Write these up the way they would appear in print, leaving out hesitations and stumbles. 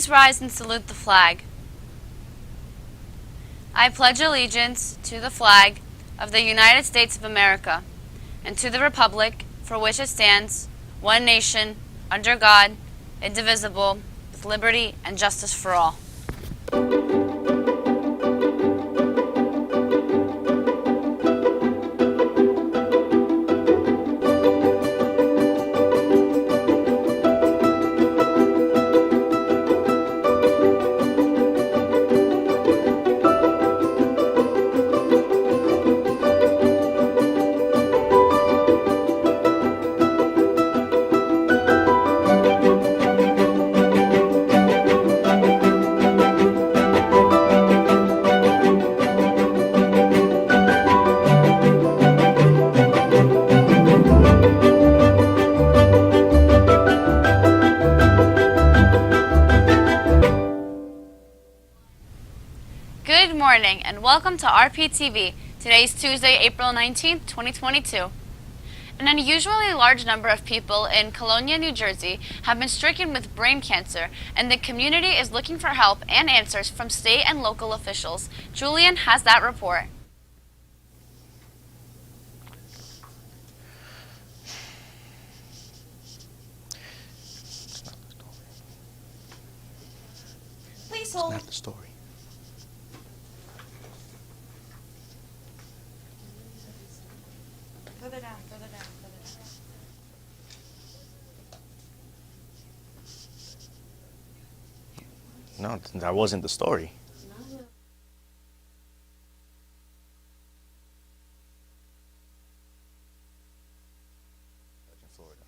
Please rise and salute the flag. I pledge allegiance to the flag of the United States of America and to the republic for which it stands, one nation, under God, indivisible, with liberty and justice for all. Good morning and welcome to RPtv. Today is Tuesday, April 19th, 2022. An unusually large number of people in Colonia, New Jersey have been stricken with brain cancer, and the community is looking for help and answers from state and local officials. Julian has that report. Please hold. That's not the story. Further down, further down, further down. No, that wasn't the story. In Florida.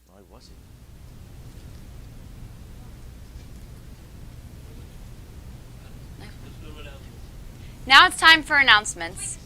No, it wasn't. Now it's time for announcements.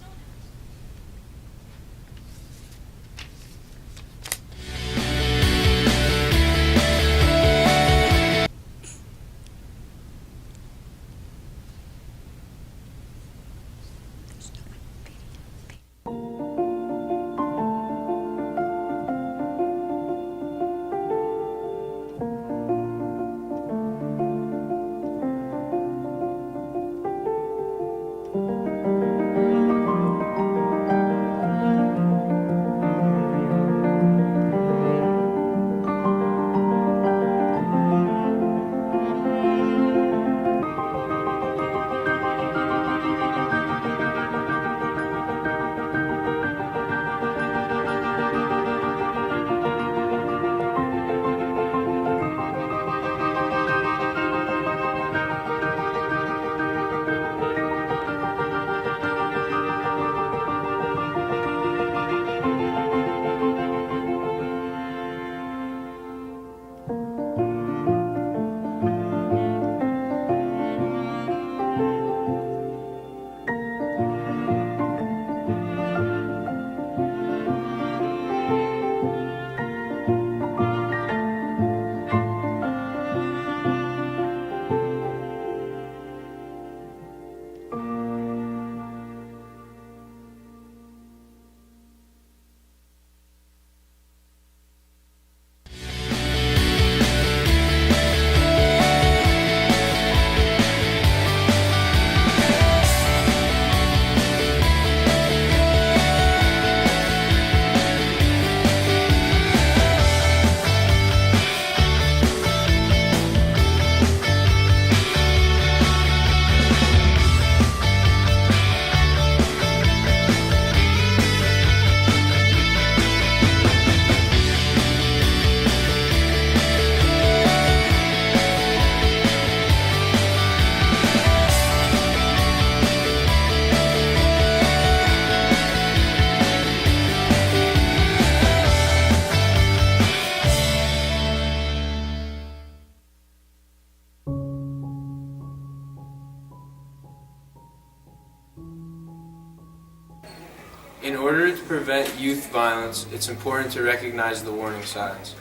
In order to prevent youth violence, it's important to recognize the warning signs.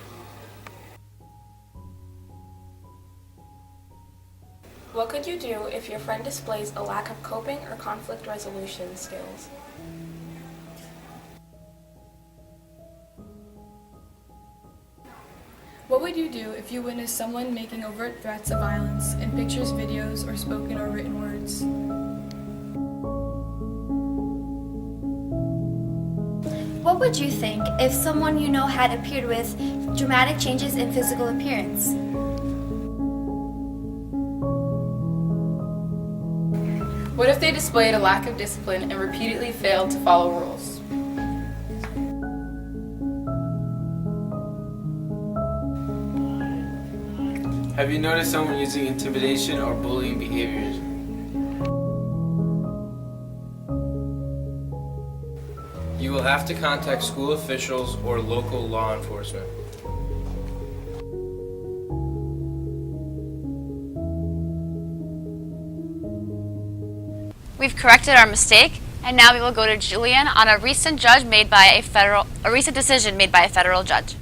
What could you do if your friend displays a lack of coping or conflict resolution skills? What would you do if if you witness someone making overt threats of violence in pictures, videos, or spoken or written words? What would you think if someone you know had appeared with dramatic changes in physical appearance? What if they displayed a lack of discipline and repeatedly failed to follow rules? Have you noticed someone using intimidation or bullying behaviors? You will have to contact school officials or local law enforcement. We've corrected our mistake, and now we will go to Julian on a recent decision made by a federal judge.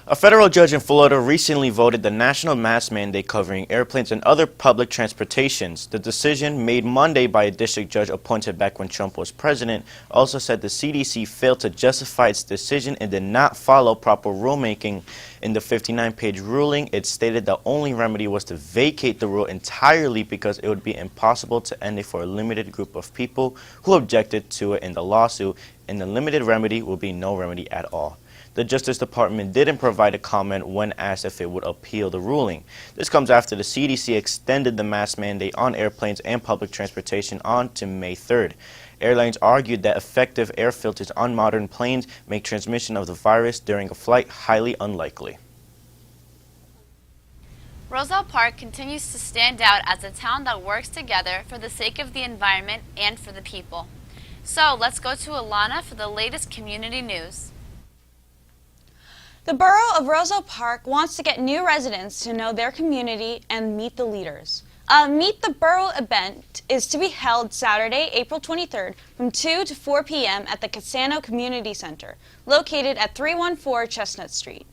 A federal judge in Florida recently voted the national mask mandate covering airplanes and other public transportations. The decision, made Monday by a district judge appointed back when Trump was president, also said the CDC failed to justify its decision and did not follow proper rulemaking. In the 59-page ruling, it stated the only remedy was to vacate the rule entirely because it would be impossible to end it for a limited group of people who objected to it in the lawsuit, and the limited remedy will be no remedy at all. The Justice Department didn't provide a comment when asked if it would appeal the ruling. This comes after the CDC extended the mask mandate on airplanes and public transportation on to May 3rd. Airlines argued that effective air filters on modern planes make transmission of the virus during a flight highly unlikely. Roselle Park continues to stand out as a town that works together for the sake of the environment and for the people. So let's go to Alana for the latest community news. The Borough of Roselle Park wants to get new residents to know their community and meet the leaders. A Meet the Borough event is to be held Saturday, April 23rd from 2 to 4 p.m. at the Cassano Community Center, located at 314 Chestnut Street.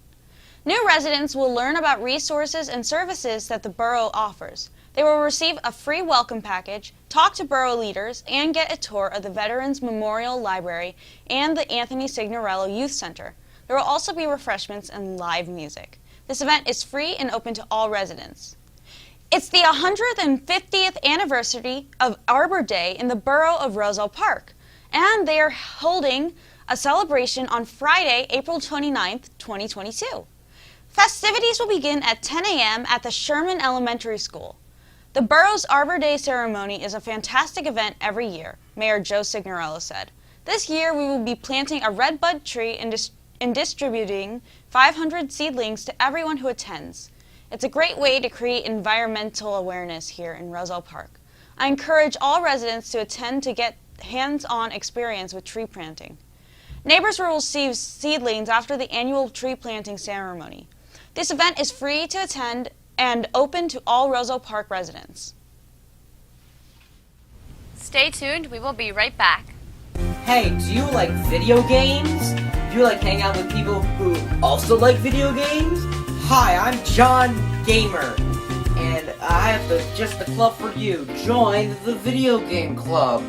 New residents will learn about resources and services that the borough offers. They will receive a free welcome package, talk to borough leaders, and get a tour of the Veterans Memorial Library and the Anthony Signorello Youth Center. There will also be refreshments and live music. This event is free and open to all residents. It's the 150th anniversary of Arbor Day in the borough of Roselle Park, and they are holding a celebration on Friday, April 29th, 2022. Festivities will begin at 10 a.m. at the Sherman Elementary School. The borough's Arbor Day ceremony is a fantastic event every year, Mayor Joe Signorello said. This year we will be planting a redbud tree and distributing 500 seedlings to everyone who attends. It's a great way to create environmental awareness here in Roselle Park. I encourage all residents to attend to get hands-on experience with tree planting. Neighbors will receive seedlings after the annual tree planting ceremony. This event is free to attend and open to all Roselle Park residents. Stay tuned, we will be right back. Hey, do you like video games? Do you like hang out with people who also like video games? Hi, I'm John Gamer, and I have just the club for you. Join the video game club.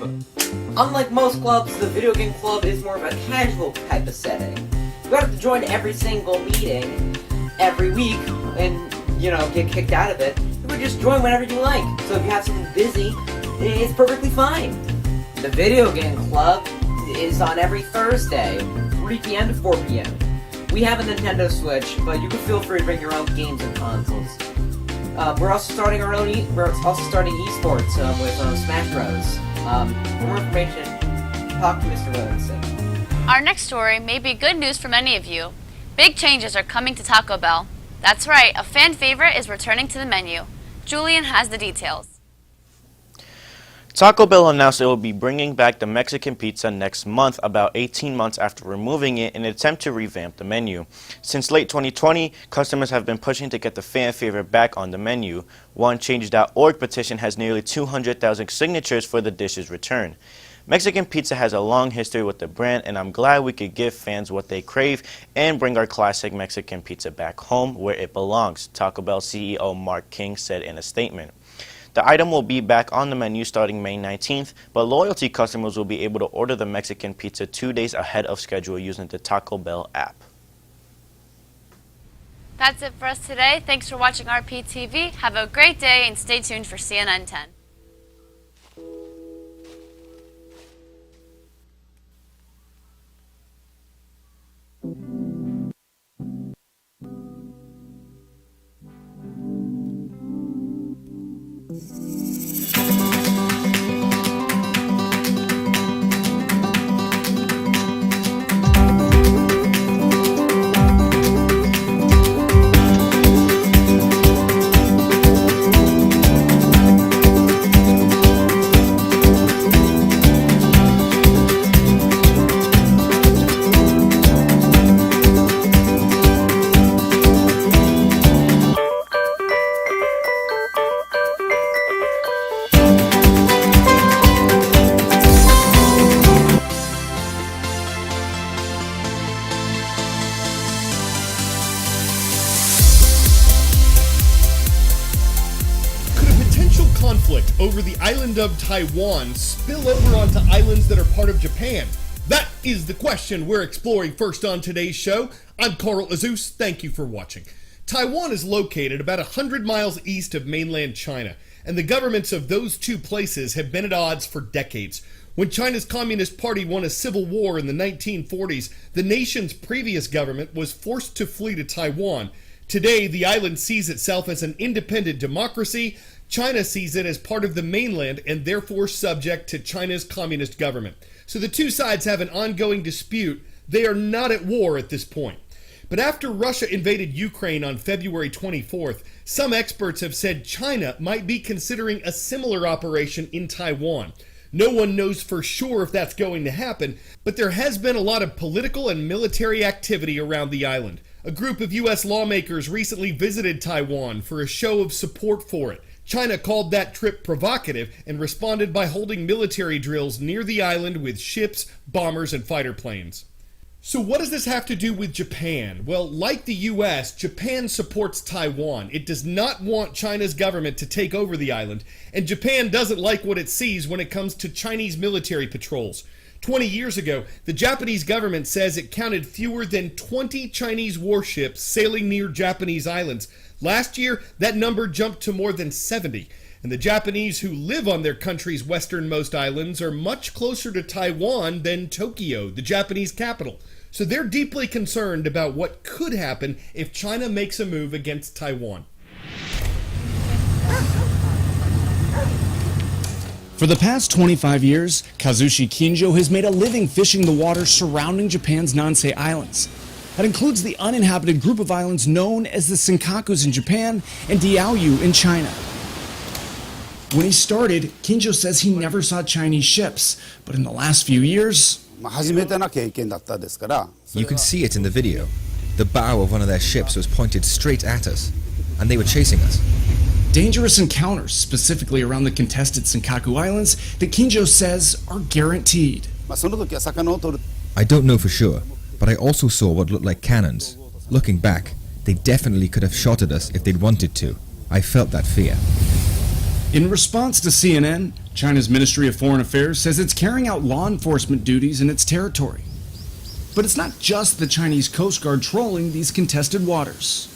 Unlike most clubs, the video game club is more of a casual type of setting. You don't have to join every single meeting every week and, get kicked out of it. You would just join whenever you like. So if you have something busy, it's perfectly fine. The video game club is on every Thursday, 3 p.m. to 4 p.m. We have a Nintendo Switch, but you can feel free to bring your own games and consoles. We're also starting esports with Smash Bros. For more information, talk to Mr. Williamson. Our next story may be good news for many of you. Big changes are coming to Taco Bell. That's right, a fan favorite is returning to the menu. Julian has the details. Taco Bell announced it will be bringing back the Mexican pizza next month, about 18 months after removing it in an attempt to revamp the menu. Since late 2020, customers have been pushing to get the fan favorite back on the menu. One Change.org petition has nearly 200,000 signatures for the dish's return. Mexican pizza has a long history with the brand, and I'm glad we could give fans what they crave and bring our classic Mexican pizza back home where it belongs, Taco Bell CEO Mark King said in a statement. The item will be back on the menu starting May 19th, but loyalty customers will be able to order the Mexican pizza 2 days ahead of schedule using the Taco Bell app. That's it for us today. Thanks for watching RPtv. Have a great day and stay tuned for CNN 10. Conflict over the island of Taiwan spill over onto islands that are part of Japan? That is the question we're exploring first on today's show. I'm Carl Azus. Thank you for watching. Taiwan is located about 100 miles east of mainland China, and the governments of those two places have been at odds for decades. When China's Communist Party won a civil war in the 1940s, the nation's previous government was forced to flee to Taiwan. Today, the island sees itself as an independent democracy. China sees it as part of the mainland and therefore subject to China's communist government. So the two sides have an ongoing dispute. They are not at war at this point. But after Russia invaded Ukraine on February 24th, some experts have said China might be considering a similar operation in Taiwan. No one knows for sure if that's going to happen, but there has been a lot of political and military activity around the island. A group of U.S. lawmakers recently visited Taiwan for a show of support for it. China called that trip provocative and responded by holding military drills near the island with ships, bombers, and fighter planes. So what does this have to do with Japan? Well, like the US, Japan supports Taiwan. It does not want China's government to take over the island, and Japan doesn't like what it sees when it comes to Chinese military patrols. 20 years ago, the Japanese government says it counted fewer than 20 Chinese warships sailing near Japanese islands. Last year, that number jumped to more than 70. And the Japanese who live on their country's westernmost islands are much closer to Taiwan than Tokyo, the Japanese capital. So they're deeply concerned about what could happen if China makes a move against Taiwan. For the past 25 years, Kazushi Kinjo has made a living fishing the waters surrounding Japan's Nansei Islands. That includes the uninhabited group of islands known as the Senkakus in Japan and Diaoyu in China. When he started, Kinjo says he never saw Chinese ships, but in the last few years... You can see it in the video. The bow of one of their ships was pointed straight at us, and they were chasing us. Dangerous encounters, specifically around the contested Senkaku Islands, that Kinjo says are guaranteed. I don't know for sure, but I also saw what looked like cannons. Looking back, they definitely could have shot at us if they'd wanted to. I felt that fear. In response to CNN, China's Ministry of Foreign Affairs says it's carrying out law enforcement duties in its territory. But it's not just the Chinese Coast Guard trolling these contested waters.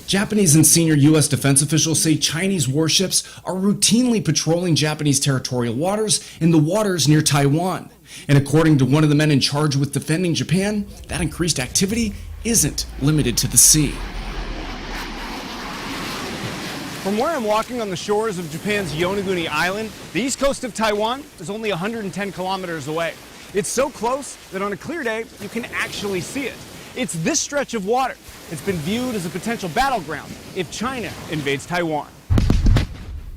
Japanese and senior U.S. defense officials say Chinese warships are routinely patrolling Japanese territorial waters in the waters near Taiwan. And according to one of the men in charge with defending Japan, that increased activity isn't limited to the sea. From where I'm walking on the shores of Japan's Yonaguni Island, the east coast of Taiwan is only 110 kilometers away. It's so close that on a clear day, you can actually see it. It's this stretch of water. It's been viewed as a potential battleground if China invades Taiwan.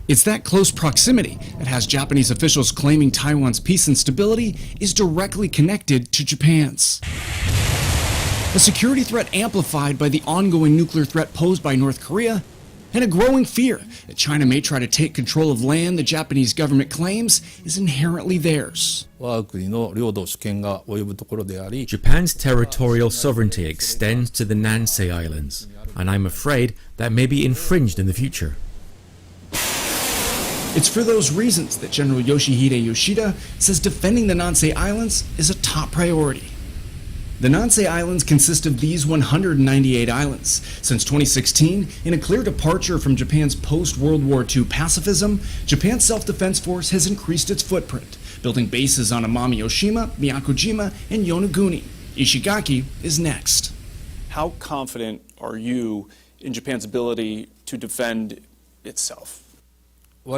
It's that close proximity that has Japanese officials claiming Taiwan's peace and stability is directly connected to Japan's. A security threat amplified by the ongoing nuclear threat posed by North Korea, and a growing fear that China may try to take control of land the Japanese government claims is inherently theirs. Japan's territorial sovereignty extends to the Nansei Islands, and I'm afraid that may be infringed in the future. It's for those reasons that General Yoshihide Yoshida says defending the Nansei Islands is a top priority. The Nansei Islands consist of these 198 islands. Since 2016, in a clear departure from Japan's post-World War II pacifism, Japan's self-defense force has increased its footprint, building bases on Amami Oshima, Miyakojima, and Yonaguni. Ishigaki is next. How confident are you in Japan's ability to defend itself? We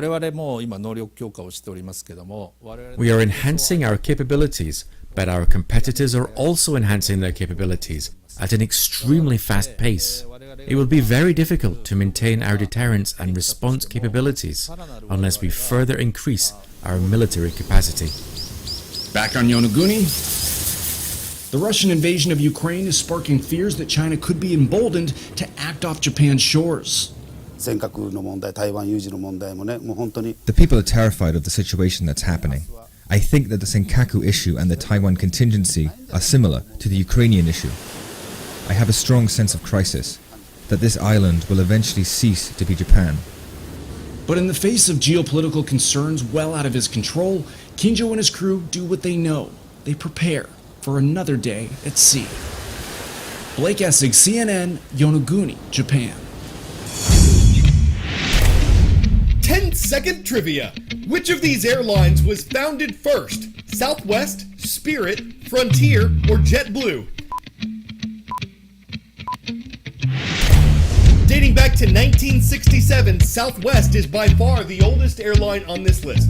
are enhancing our capabilities, but our competitors are also enhancing their capabilities at an extremely fast pace. It will be very difficult to maintain our deterrence and response capabilities unless we further increase our military capacity. Back on Yonaguni, the Russian invasion of Ukraine is sparking fears that China could be emboldened to act off Japan's shores. The people are terrified of the situation that's happening. I think that the Senkaku issue and the Taiwan contingency are similar to the Ukrainian issue. I have a strong sense of crisis, that this island will eventually cease to be Japan. But in the face of geopolitical concerns well out of his control, Kinjo and his crew do what they know. They prepare for another day at sea. Blake Essig, CNN, Yonaguni, Japan. 10-second trivia. Which of these airlines was founded first? Southwest, Spirit, Frontier, or JetBlue? Dating back to 1967, Southwest is by far the oldest airline on this list.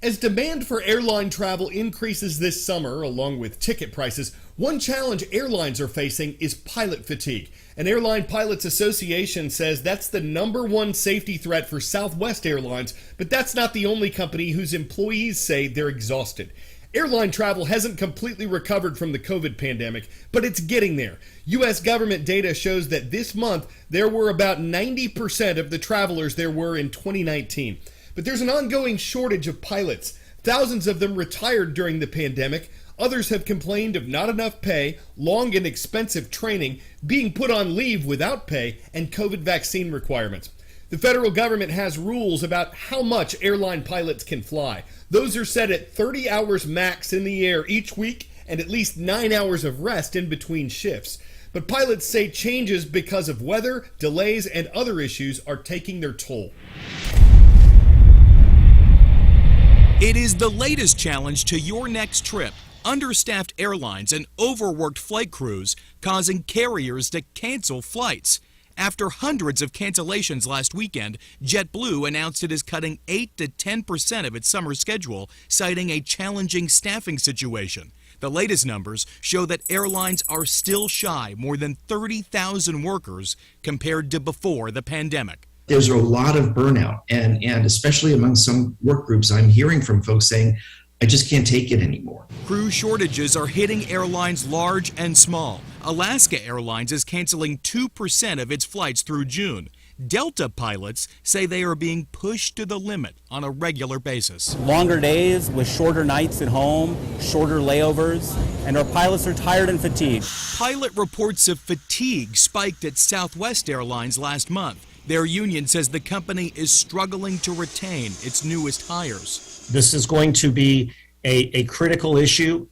As demand for airline travel increases this summer, along with ticket prices, one challenge airlines are facing is pilot fatigue. An Airline Pilots Association says that's the #1 safety threat for Southwest Airlines, but that's not the only company whose employees say they're exhausted. Airline travel hasn't completely recovered from the COVID pandemic, but it's getting there. U.S. government data shows that this month there were about 90% of the travelers there were in 2019. But there's an ongoing shortage of pilots. Thousands of them retired during the pandemic. Others have complained of not enough pay, long and expensive training, being put on leave without pay, and COVID vaccine requirements. The federal government has rules about how much airline pilots can fly. Those are set at 30 hours max in the air each week and at least 9 hours of rest in between shifts. But pilots say changes because of weather, delays, and other issues are taking their toll. It is the latest challenge to your next trip. Understaffed airlines and overworked flight crews causing carriers to cancel flights. After hundreds of cancellations last weekend, JetBlue announced it is cutting 8 to 10% of its summer schedule, citing a challenging staffing situation. The latest numbers show that airlines are still shy more than 30,000 workers compared to before the pandemic. There's a lot of burnout, and especially among some work groups, I'm hearing from folks saying, I just can't take it anymore. Crew shortages are hitting airlines large and small. Alaska Airlines is canceling 2% of its flights through June. Delta pilots say they are being pushed to the limit on a regular basis. Longer days with shorter nights at home, shorter layovers, and our pilots are tired and fatigued. Pilot reports of fatigue spiked at Southwest Airlines last month. Their union says the company is struggling to retain its newest hires. This is going to be a critical issue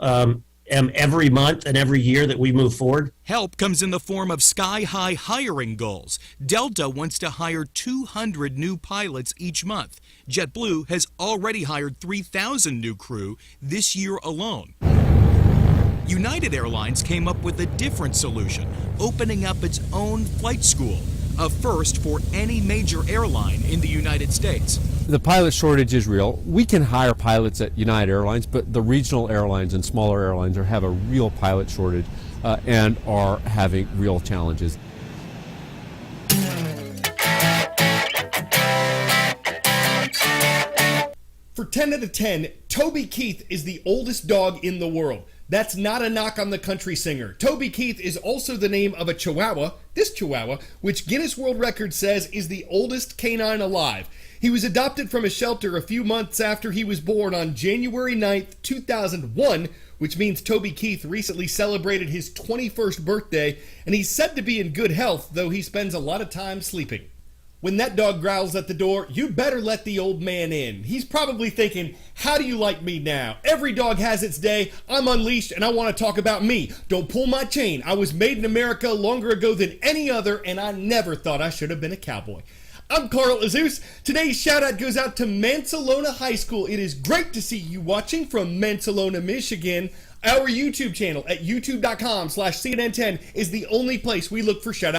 every month and every year that we move forward. Help comes in the form of sky-high hiring goals. Delta wants to hire 200 new pilots each month. JetBlue has already hired 3,000 new crew this year alone. United Airlines came up with a different solution, opening up its own flight school. A first for any major airline in the United States. The pilot shortage is real. We can hire pilots at United Airlines, but the regional airlines and smaller airlines have a real pilot shortage and are having real challenges. For 10 out of 10, Toby Keith is the oldest dog in the world. That's not a knock on the country singer. Toby Keith is also the name of a Chihuahua, this Chihuahua, which Guinness World Records says is the oldest canine alive. He was adopted from a shelter a few months after he was born on January 9th, 2001, which means Toby Keith recently celebrated his 21st birthday, and he's said to be in good health, though he spends a lot of time sleeping. When that dog growls at the door, you better let the old man in. He's probably thinking, how do you like me now? Every dog has its day. I'm unleashed and I want to talk about me. Don't pull my chain. I was made in America longer ago than any other, and I never thought I should have been a cowboy. I'm Carl Azus. Today's shout out goes out to Mansalona High School. It is great to see you watching from Mansalona, Michigan. Our YouTube channel at youtube.com/CNN10 is the only place we look for shout out.